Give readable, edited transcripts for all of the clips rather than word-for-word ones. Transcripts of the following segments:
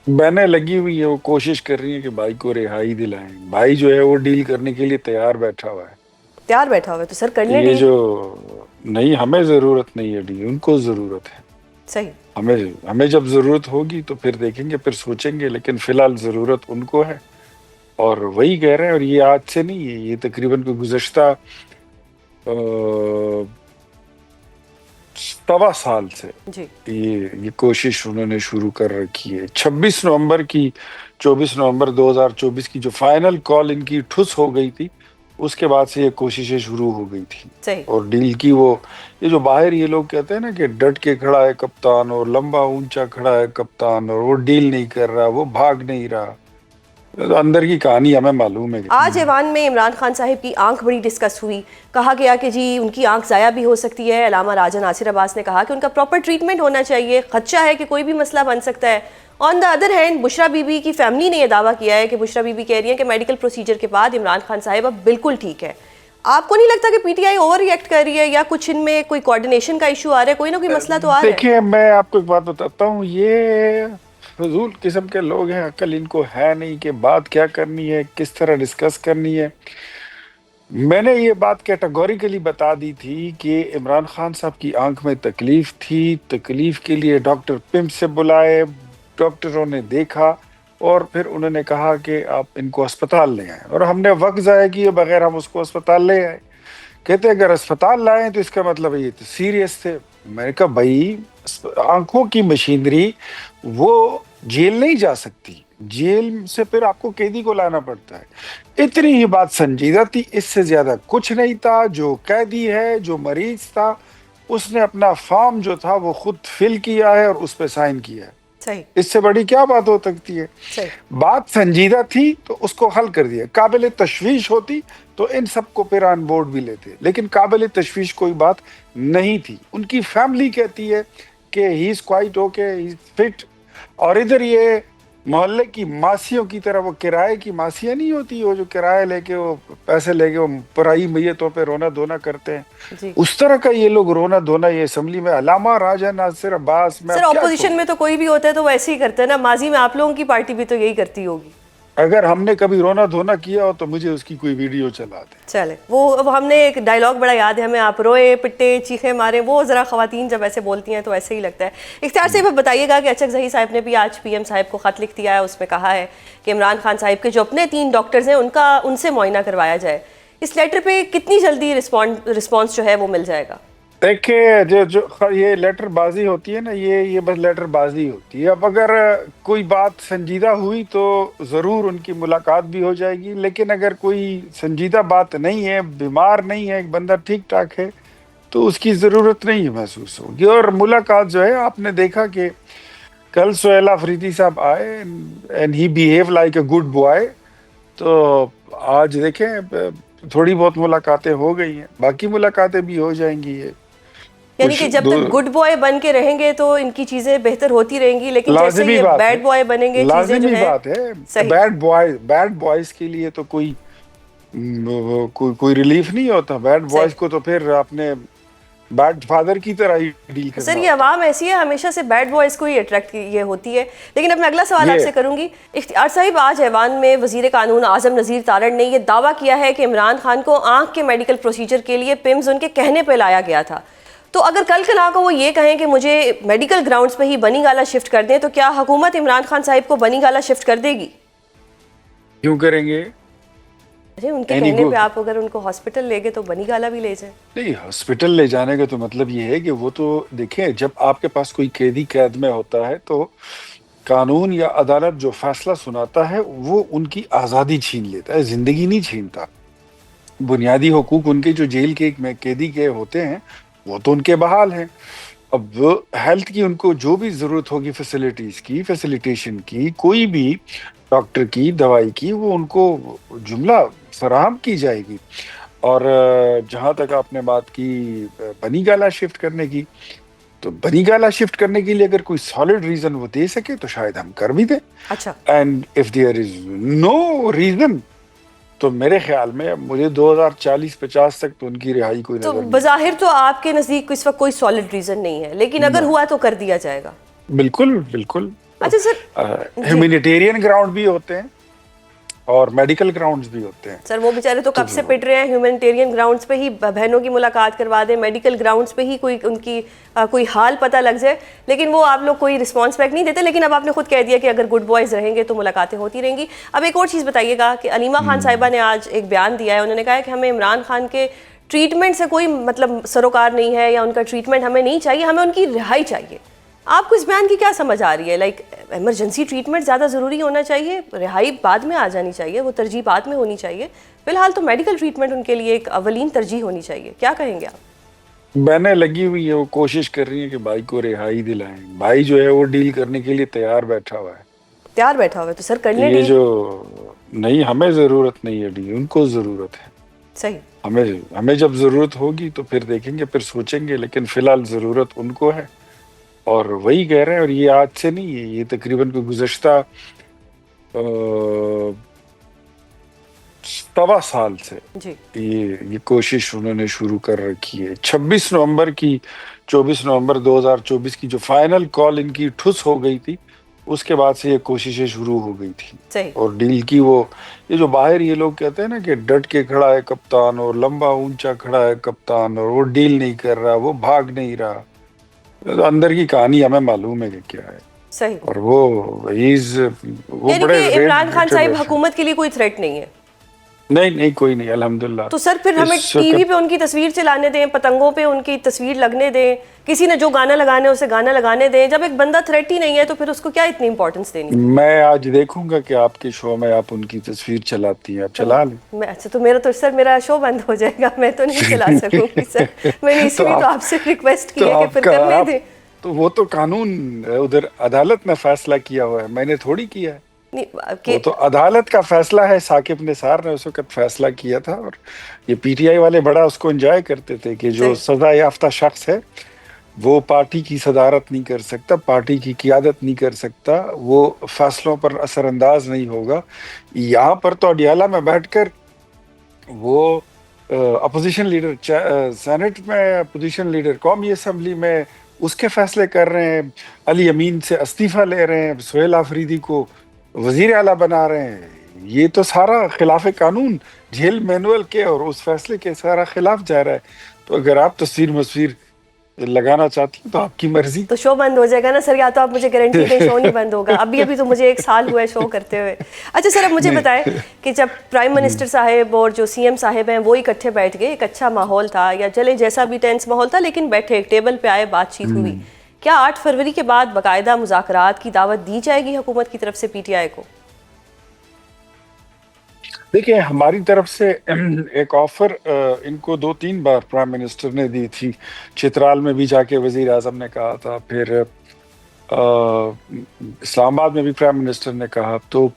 बहनें लगी हुई है, वो कोशिश कर रही है कि भाई को रिहाई दिलाएं। भाई जो है वो डील करने के लिए तैयार बैठा हुआ है। तैयार बैठा हुआ है तो सर कर लें ये डील। जो नहीं, हमें जरूरत नहीं है डील, उनको जरूरत है। सही। हमें हमें जब जरूरत होगी तो फिर देखेंगे, फिर सोचेंगे, लेकिन फिलहाल जरूरत उनको है। और वही कह रहे हैं, और ये आज से नहीं है, ये तकरीबन कोई गुज़श्ता 1.25 साल से जी। ये कोशिश उन्होंने शुरू कर रखी है। 24 नवंबर 2024 की जो फाइनल कॉल इनकी ठुस हो गई थी, उसके बाद से ये कोशिशें शुरू हो गई थी। सही। और डील की वो, ये जो बाहर ये लोग कहते हैं ना कि डट के खड़ा है कप्तान और लंबा ऊंचा खड़ा है कप्तान और वो डील नहीं कर रहा, वो भाग नहीं रहा, तो अंदर की कहानी हमें मालूम है। आज ऐवान में इमरान खान साहिब की आंख बड़ी डिस्कस हुई। कहा गया कि जी उनकी आंख ज़ाया भी हो सकती है। अलामा राजा नासिर अब्बास ने कहा कि उनका प्रॉपर ट्रीटमेंट होना चाहिए, खदशा है कि कोई भी मसला बन सकता है। On the other hand Bushra Bibi की फैमिली ने यह दावा किया है कि बुशरा बीबी कह रही है कि मेडिकल प्रोसीजर के बाद इमरान खान साहिब अब बिल्कुल ठीक है। आपको नहीं लगता कि पीटीआई ओवर रिएक्ट कर रही है, या कुछ इनमें कोई कोऑर्डिनेशन का इशू आ रहा है, कोई ना कोई मसला तो आ रहा है? देखिए, मैं आपको एक बात बताता हूँ, ये फजूल किस्म के लोग हैं, अकल इनको है नहीं कि बात क्या करनी है, किस तरह डिस्कस करनी है। मैंने ये बात कैटेगोरिकली बता दी थी कि इमरान खान साहब की आंख में तकलीफ थी, तकलीफ के लिए डॉक्टर पिम्प से बुलाए, डॉक्टरों ने देखा और फिर उन्होंने कहा कि आप इनको अस्पताल ले आए, और हमने वक्त ज़ाया किए बगैर हम उसको अस्पताल ले आए। कहते अगर अस्पताल लाए तो इसका मतलब है ये तो सीरियस थे। मैंने कहा भाई, आंखों की मशीनरी वो जेल नहीं जा सकती, जेल से फिर आपको कैदी को लाना पड़ता है। इतनी ही बात संजीदा थी, इससे ज्यादा कुछ नहीं था। जो कैदी है, जो मरीज था, उसने अपना फॉर्म जो था वो खुद फिल किया है और उस पर साइन किया है। सही। इससे बड़ी क्या बात हो सकती है? सही। बात संजीदा थी तो उसको हल कर दिया। काबिल तशवीश होती तो इन सबको फिर ऑन बोर्ड भी लेते, लेकिन काबिल तशवीश कोई बात नहीं थी। उनकी फैमिली कहती है कि he is quite okay, he is fit. और इधर ये मोहल्ले की मासियों की तरह, वो किराए की मासियां नहीं होती, वो जो किराया लेके, वो पैसे लेके वो पराई मैयतों पे रोना धोना करते हैं, जी। उस तरह का ये लोग रोना धोना ये असेंबली में। अलामा राजा नासिर अब्बास, मैं सर अब क्या ऑपोजिशन कहूँ। में तो कोई भी होता है तो वैसे ही करता है ना, माजी में आप लोगों की पार्टी भी तो यही करती होगी। अगर हमने कभी रोना धोना किया हो तो मुझे उसकी कोई वीडियो चला दे। चले, वो अब हमने एक डायलॉग बड़ा याद है हमें, आप रोए पिटे चीखे मारे, वो ज़रा ख़वातीन जब ऐसे बोलती हैं तो ऐसे ही लगता है। इख्तियार से अब बताइएगा कि अचक ज़ही साहब ने भी आज पीएम साहब को ख़त लिख दिया है, उसमें कहा है कि इमरान खान साहब के जो अपने 3 डॉक्टर्स हैं उनसे मुआयना करवाया जाए। इस लेटर पे कितनी जल्दी रिस्पॉन्स जो है वो मिल जाएगा? देखिए, जो जो ये लेटर बाजी होती है ना, ये बस लेटर बाजी होती है। अब अगर कोई बात संजीदा हुई तो जरूर उनकी मुलाकात भी हो जाएगी, लेकिन अगर कोई संजीदा बात नहीं है, बीमार नहीं है, एक बंदा ठीक ठाक है, तो उसकी जरूरत नहीं महसूस होगी। और मुलाकात जो है, आपने देखा कि कल सोहेल अफरीदी साहब आए and he behave like a good boy. तो आज देखें, थोड़ी बहुत मुलाकातें हो गई हैं, बाकी मुलाकातें भी हो जाएंगी। ये यानी कुछ कि जब दो तक गुड बॉय बन के रहेंगे तो इनकी चीज़ें बेहतर होती रहेंगी, लेकिन जैसे लाजिमी ये बात है, बैड बॉय बनेंगे चीज़ें जो लाजिमी है। बात है। सही। बैड बॉयज के लिए तो कोई रिलीफ नहीं होता। बैड सही। बॉयज को तो फिर अपने बैड फादर की तरह ही डील सर करना ये होता अवाम ऐसी है, हमेशा से बैड बॉयज़ को ही अट्रैक्ट ये होती है। लेकिन अब मैं अगला सवाल है। ये आपसे करूंगी। इख्तियार साहिब, आज ऐवान में वजीर कानून आजम नज़ीर तारड़ ने यह दावा किया है कि इमरान खान को आंख के मेडिकल प्रोसीजर के लिए पिम्स उनके कहने पर लाया गया था। तो अगर कल कला को वो ये कहें कि मुझे मेडिकल ग्राउंड्स पे ही बनी गाला शिफ्ट कर दें, तो क्या हुकूमत इमरान खान साहिब को बनी गाला शिफ्ट कर देगी? क्यों करेंगे? अरे उनके एनी कहने को पे आप अगर उनको हॉस्पिटल ले गए तो बनी गाला भी ले जाए। नहीं, हॉस्पिटल ले जाने का तो मतलब ये है कि वो तो देखिए, जब आपके पास कोई कैदी कैद में होता है तो कानून या अदालत जो फैसला सुनाता है वो उनकी आज़ादी छीन लेता है, जिंदगी नहीं छीनता। बुनियादी हुकूक उनके जो जेल के में कैदी के होते हैं वो तो उनके बहाल हैं। अब हेल्थ की उनको जो भी जरूरत होगी, फैसिलिटीज की, फैसिलिटेशन की, कोई भी डॉक्टर की, दवाई की, वो उनको जुमला फराहम की जाएगी। और जहां तक आपने बात की बनी गाला शिफ्ट करने की, तो बनी गाला शिफ्ट करने के लिए अगर कोई सॉलिड रीजन वो दे सके तो शायद हम कर भी दें। अच्छा। And if there is no reason, तो मेरे ख्याल में मुझे 2040-50 तक तो उनकी रिहाई कोई तो नजर नहीं आती। बज़ाहिर तो आपके नज़दीक इस वक्त कोई सॉलिड रीज़न नहीं है, लेकिन अगर ना, हुआ तो कर दिया जाएगा। बिल्कुल बिल्कुल। اچھا سر، ہیومینیٹیرین گراؤنڈ بھی ہوتے ہیں اور میڈیکل گراؤنڈز بھی ہوتے ہیں. سر وہ بیچارے تو کب سے پٹ رہے ہیں، ہیومینیٹیرین گراؤنڈز پہ ہی بہنوں کی ملاقات کروا دیں، میڈیکل گراؤنڈز پہ ہی کوئی ان کی کوئی حال پتہ لگ جائے، لیکن وہ آپ لوگ کوئی رسپانس بیک نہیں دیتے. لیکن اب آپ نے خود کہہ دیا کہ اگر گڈ بوائز رہیں گے تو ملاقاتیں ہوتی رہیں گی. اب ایک اور چیز بتائیے گا کہ علیمہ خان صاحبہ نے آج ایک بیان دیا ہے، انہوں نے کہا ہے کہ ہمیں عمران خان کے ٹریٹمنٹ سے کوئی مطلب سروکار نہیں ہے، یا ان کا ٹریٹمنٹ ہمیں نہیں چاہیے، ہمیں ان کی رہائی چاہیے. آپ کو اس بیان کی کیا سمجھ آ رہی ہے؟ لائک ایمرجنسی ٹریٹمنٹ زیادہ ضروری ہونا چاہیے، رہائی بعد میں آ جانی چاہیے، وہ ترجیح بعد میں ہونی چاہیے، فی الحال تو میڈیکل ٹریٹمنٹ ان کے لیے ایک اولین ترجیح ہونی چاہیے. کیا کہیں گے آپ؟ بہنیں لگی ہوئی ہیں، وہ کوشش کر رہی ہیں کہ بھائی کو رہائی دلائیں. بھائی جو ہے وہ ڈیل کرنے کے لیے تیار بیٹھا ہوا ہے. تیار بیٹھا ہوا ہے تو سر کرنے یہ ڈیل. جو نہیں، ہمیں ضرورت نہیں ہے ڈیل، ان کو ضرورت ہے. صحیح. ہمیں جب ضرورت ہوگی تو پھر دیکھیں گے، پھر سوچیں گے، لیکن فی الحال ضرورت ان کو ہے. اور وہی کہہ رہے ہیں، اور یہ آج سے نہیں ہے، یہ تقریباً گزشتہ 7 سال سے جی. یہ کوشش انہوں نے شروع کر رکھی ہے. 24 نومبر 2024 کی جو فائنل کال ان کی ٹھس ہو گئی تھی، اس کے بعد سے یہ کوششیں شروع ہو گئی تھی. صحیح. اور ڈیل کی یہ جو باہر یہ لوگ کہتے ہیں نا کہ ڈٹ کے کھڑا ہے کپتان، اور لمبا اونچا کھڑا ہے کپتان، اور وہ ڈیل نہیں کر رہا، وہ بھاگ نہیں رہا. اندر کی کہانی ہمیں معلوم ہے کہ کیا ہے. صحیح. اور وہ یعنی بڑے کہ عمران خان صاحب بیٹھے حکومت کے لیے کوئی تھریٹ نہیں ہے؟ نہیں کوئی نہیں، الحمدللہ. تو سر پھر ہمیں اس ٹی وی وقت پہ ان کی تصویر چلانے دیں، پتنگوں پہ ان کی تصویر لگنے دیں، کسی نے جو گانا لگانا ہے اسے گانا لگانے دیں. جب ایک بندہ تھریٹ ہی نہیں ہے تو پھر اس کو کیا اتنی امپورٹنس دینی؟ میں آج دیکھوں گا کہ آپ کے شو میں آپ ان کی تصویر چلاتی ہیں، آپ چلا لیں. اچھا تو سر میرا شو بند ہو جائے گا، میں تو نہیں چلا سکوں گی سر. میں نے اسی لیے تو آپ سے ریکویسٹ کی ہے کہ پھر کرنے دیں. تو وہ تو قانون ادھر عدالت نے فیصلہ کیا ہوا ہے، میں نے تھوڑی کیا ہے. وہ تو عدالت کا فیصلہ ہے. ثاقب نثار نے اس وقت فیصلہ کیا تھا، اور یہ پی ٹی آئی والے بڑا اس کو انجوائے کرتے تھے کہ جو سزا یافتہ شخص ہے وہ پارٹی کی صدارت نہیں کر سکتا، پارٹی کی قیادت نہیں کر سکتا، وہ فیصلوں پر اثر انداز نہیں ہوگا. یہاں پر تو اڈیالہ میں بیٹھ کر وہ اپوزیشن لیڈر، سینٹ میں اپوزیشن لیڈر، قومی اسمبلی میں اس کے فیصلے کر رہے ہیں، علی امین سے استعفیٰ لے رہے ہیں، سہیل آفریدی کو وزیر اعلیٰ بنا رہے ہیں. یہ تو سارا خلاف قانون جیل مینول کے اور اس فیصلے کے سارا خلاف جا رہا ہے. تو اگر آپ تصویر لگانا چاہتی ہیں تو آپ کی مرضی. تو شو بند ہو جائے گا نا سر؟ یا تو آپ مجھے گارنٹی دیں شو نہیں بند ہوگا. ابھی تو مجھے 1 سال ہوا ہے شو کرتے ہوئے. اچھا سر، اب مجھے بتائیں کہ جب پرائم منسٹر صاحب اور جو سی ایم صاحب ہیں وہ اکٹھے بیٹھ گئے، ایک اچھا ماحول تھا، یا چلے جیسا بھی ٹینس ماحول تھا، لیکن بیٹھے ایک ٹیبل پہ آئے، بات چیت ہوئی. کیا 8 فروری کے بعد باقاعدہ مذاکرات کی دعوت دی جائے گی حکومت کی طرف سے پی ٹی آئی کو؟ دیکھیں، ہماری طرف سے ایک آفر ان کو 2-3 بار پرائم منسٹر نے دی تھی. چترال میں بھی جا کے وزیر اعظم نے کہا تھا، پھر اسلام آباد میں بھی پرائم منسٹر نے کہا. تو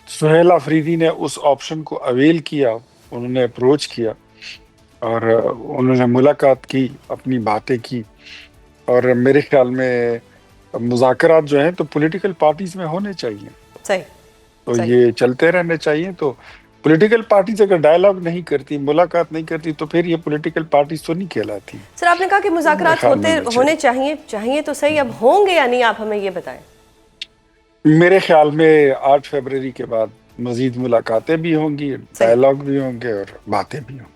سہیل آفریدی نے اس آپشن کو اویل کیا، انہوں نے اپروچ کیا اور انہوں نے ملاقات کی، اپنی باتیں کی. اور میرے خیال میں مذاکرات جو ہیں تو پولیٹیکل پارٹیز میں ہونے چاہیے. صحیح. تو یہ چلتے رہنے چاہیے. تو پولیٹیکل پارٹیز اگر ڈائیلاگ نہیں کرتی، ملاقات نہیں کرتی، تو پھر یہ پولیٹیکل پارٹیز تو نہیں کہلاتی. سر آپ نے کہا کہ مذاکرات ہونے چاہیے تو صحیح، اب ہوں گے یا نہیں آپ ہمیں یہ بتائیں. میرے خیال میں 8 فروری کے بعد مزید ملاقاتیں بھی ہوں گی، ڈائیلاگ بھی ہوں گے اور باتیں بھی ہوں گی.